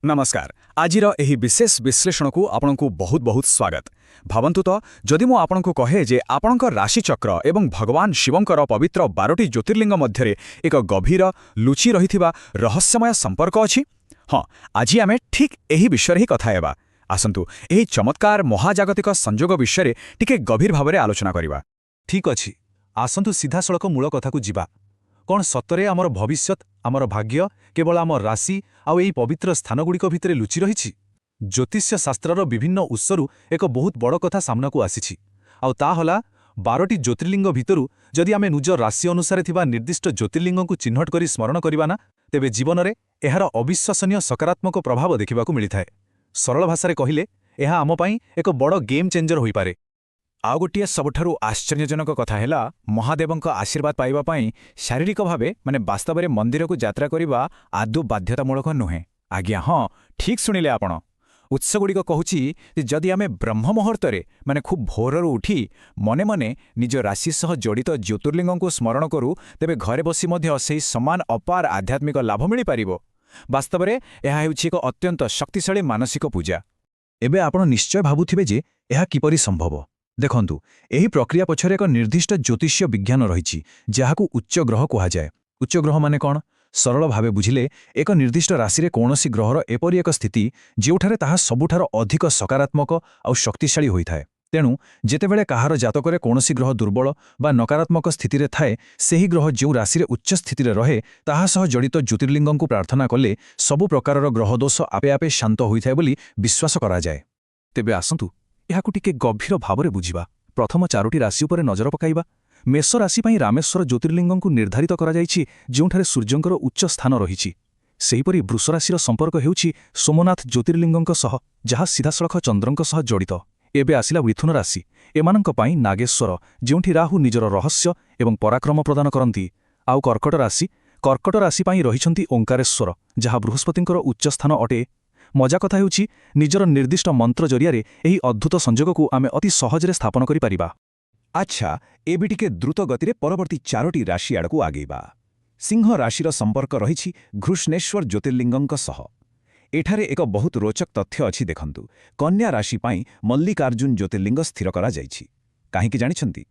नमस्कार आजिर एही विशेष विश्लेषण को आपनकु बहुत बहुत स्वागत। भावन्तु तो जदि मु आपनकु कहे जे आपनक राशिचक्र एवं भगवान शिवंकर पवित्र 12टी ज्योतिर्लिंग मध्यरे एक गभीर लुचि रहिथिबा रहस्यमय संपर्क अछि। हाँ, आज आमे ठीक एही विषय ही कथा हेबा। आसंतु एही चमत्कार महाजागतिक संजोग विषय टिके गभीर भावरे आलोचना करिबा। ठीक अछि, आसंतु सीधा सड़क मूल कथा को जिबा। कौन सतरे आमर भविष्यत आमर भाग्य केवल आमर राशि आउ एही पवित्र स्थानगुड़िक भितरे लुचि रहिछि। ज्योतिष्य शास्त्रर विभिन्न उत्सरू एक बहुत बड़ कथा सामना को आसिछि। आउ ता हला 12टी ज्योतिर्लिंग भितरु जदि आमे निज राशि अनुसारे थिबा निर्दिष्ट ज्योतिर्लिंग को चिन्हट करी स्मरण करिबा ना, तेबे जीवन रे एहार अविश्वसनीय सकारात्मक प्रभाव देखिबा को मिलिथाय। सरल भाषारे कहिले एहा आम पई एक बड़ गेम चेंजर होई पारे। आउ गोटिए सबठारु आश्चर्यजनक कथा हेला महादेवंक आशीर्वाद पाइबा पाई शारीरिक भावे माने वास्तव में मंदिर को यात्रा करिबा आदौ बाध्यतामूलक नुहे। आज्ञा हाँ, ठीक शुणिले आपण। उत्सगुड़िक कहूछि जदि आमे ब्रह्म मुहूर्तरे माने खूब भोररू उठी मने मने निज राशि सह जड़ित ज्योतिर्लिंग को स्मरण करू, तेबे घरे बसी मध्य सेही समान अपार आध्यात्मिक लाभ मिली पारिबो। वास्तव में यह हेउछि एक अत्यंत शक्तिशाली मानसिक पूजा। एबे आपण निश्चय भाबुथिबे जे एहा किपरि संभव। देखंतु, एही प्रक्रिया पछरे एक निर्दिष्ट ज्योतिष्य विज्ञान रहिछि जाहाकु उच्च ग्रह कुहा जाय। उच्च ग्रह माने कोन? सरल भावे बुझिले एक निर्दिष्ट राशि रे कोनोसी ग्रहर एपरि एक स्थिति जेउठारे ताहा सबुठार अधिक सकारात्मक आउ शक्तिशाली होइथाय। तेणु जेतेबेले काहार जातकरे कोनोसी ग्रह दुर्बल बा नकारात्मक स्थिति थाए, सेही ग्रह जो राशि रे उच्च स्थिति रहे ताहा सह जड़ित ज्योतिर्लिंग को प्रार्थना कले सबु प्रकारर ग्रहदोष आपे आपे शांत होइथाय बोली विश्वास करा जाय। तेबे आसंतु एहाकु टिके गभीर भावरे बुझिबा। प्रथम 4टी राशि उपरे नजर पकाइबा। मेष राशि पई रामेश्वर ज्योतिर्लिंग को निर्धारित करा जाइछि जेउठारे सूर्यंकर उच्च स्थान रहिछि। सेहीपरि वृष राशिर संपर्क हेउछि सोमनाथ ज्योतिर्लिंगक सह, जहा सीधासळख चंद्रंक सह जड़ित। एबे आसिला मिथुन राशि। एमानंक पई नागेश्वर, जेउठी राहु निजर रहस्य एवं पराक्रम प्रदान करंती। आउ कर्कट राशि पई रहिछंती ओंकारेश्वर, जहा बृहस्पतिंकर उच्च स्थान अटे। मजा कथा हेउछि निजर निर्दिष्ट मंत्र जरियारे एही अद्भुत संजोग को आमे अति सहजरे स्थापन करि पारिबा। अच्छा, एबे टिके द्रुत गतिरे परवर्ती 4टी राशि आड़कू आगेबा। सिंह राशिर संपर्क रहिछि घृष्णेश्वर ज्योतिर्लिंगंक सह। एठारे एक बहुत रोचक तथ्य अछि देखंतु। कन्या राशि पई मल्लिकार्जुन ज्योतिर्लिंग स्थिर करा जाइछि। काहेकि जानिछंती?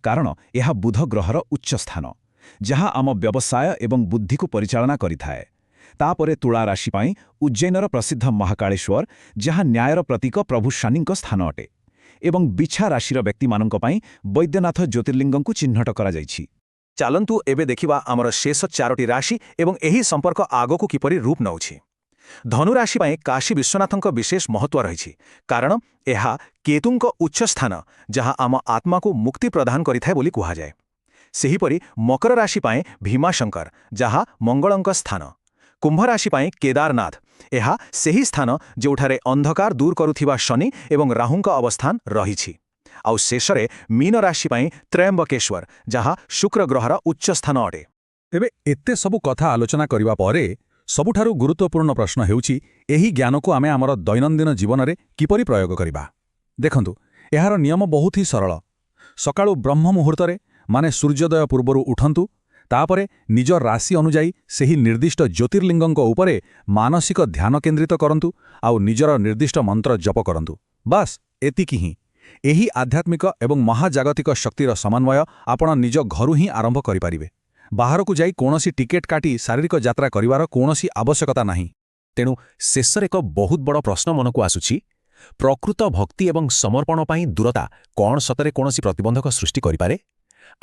कारण एहा बुध ग्रहर उच्च स्थान, जहा आम व्यवसाय एवं बुद्धि को परिचालना करिथाए। तापरे तुला राशि पई उज्जैनर प्रसिद्ध महाकालेश्वर, जहा न्यायर प्रतीक प्रभु शनिंक स्थान अटे। एवं बिछा राशिर व्यक्ति मानंक पई वैद्यनाथ ज्योतिर्लिंग को चिन्हट करा जाइछि। चालंतु एबे देखिबा आमर शेष 4टी राशि एवं एही संपर्क आगो किपरि रूप नउछि। धनु राशि पई काशी विश्वनाथंक विशेष महत्व रहिछि, कारण एहा केतुंक उच्च स्थान, जहा आम आत्मा को मुक्ति प्रदान करिथाय बोली कुहा जाय। सेहीपरि मकर राशि पई भीमाशंकर, जहा मंगलंक स्थान। कुंभ राशि पई केदारनाथ, एहा सेही स्थान जोठारे अंधकार दूर करुथिबा शनि एवं राहुंक अवस्थान रहिछि। आउ शेषरे मीन राशि पई त्रयंबकेश्वर, जहा शुक्र ग्रहर उच्च स्थान अटे। एबे एते सबु कथा आलोचना करिबा परे सबुठारु गुरुत्वपूर्ण प्रश्न हेउछि एही ज्ञान को आमे हमर दैनन्दिन जीवन रे किपरि प्रयोग करिबा। देखंतु, एहार नियम बहुत ही सरल। सकाळु ब्रह्म मुहूर्तरे माने सूर्योदय पूर्वरु उठंतु, तापरे निज राशि अनुजाई सेही निर्दिष्ट ज्योतिर्लिंगंक उपरे मानसिक ध्यान केंद्रित करंतु आउ निजर निर्दिष्ट मंत्र जप करंतु। बास एतिकी ही। एही आध्यात्मिक एवं महाजागतिक शक्तिर समन्वय आपण निज घरु ही आरंभ करि पारिबे। बाहर को जाई कोनोसी टिकेट काटी शारीरिक यात्रा करिवार कोनोसी आवश्यकता नाही। तेणु शेषर एक बहुत बड़ प्रश्न मन को आसुछि, प्रकृत भक्ति एवं समर्पण पई दूरता कौन सतरे कोनोसी प्रतिबंधक सृष्टि करिपारे?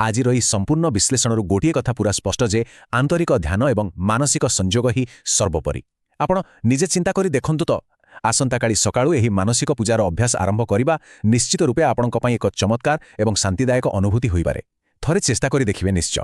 आजिर एही संपूर्ण विश्लेषणरू गोटिए कथा पूरा स्पष्ट जे आंतरिक ध्यान एवं मानसिक संयोग ही सर्वोपरि। आपण निजे चिंता करी देखंतु तो आसंताकाली सकाळू एही मानसिक पूजार अभ्यास आरंभ करिबा निश्चित रूपे आपणक पई एक चमत्कार एवं शांतिदायक अनुभूति होइपारे। थरे चेष्टा करी देखिबे निश्चय।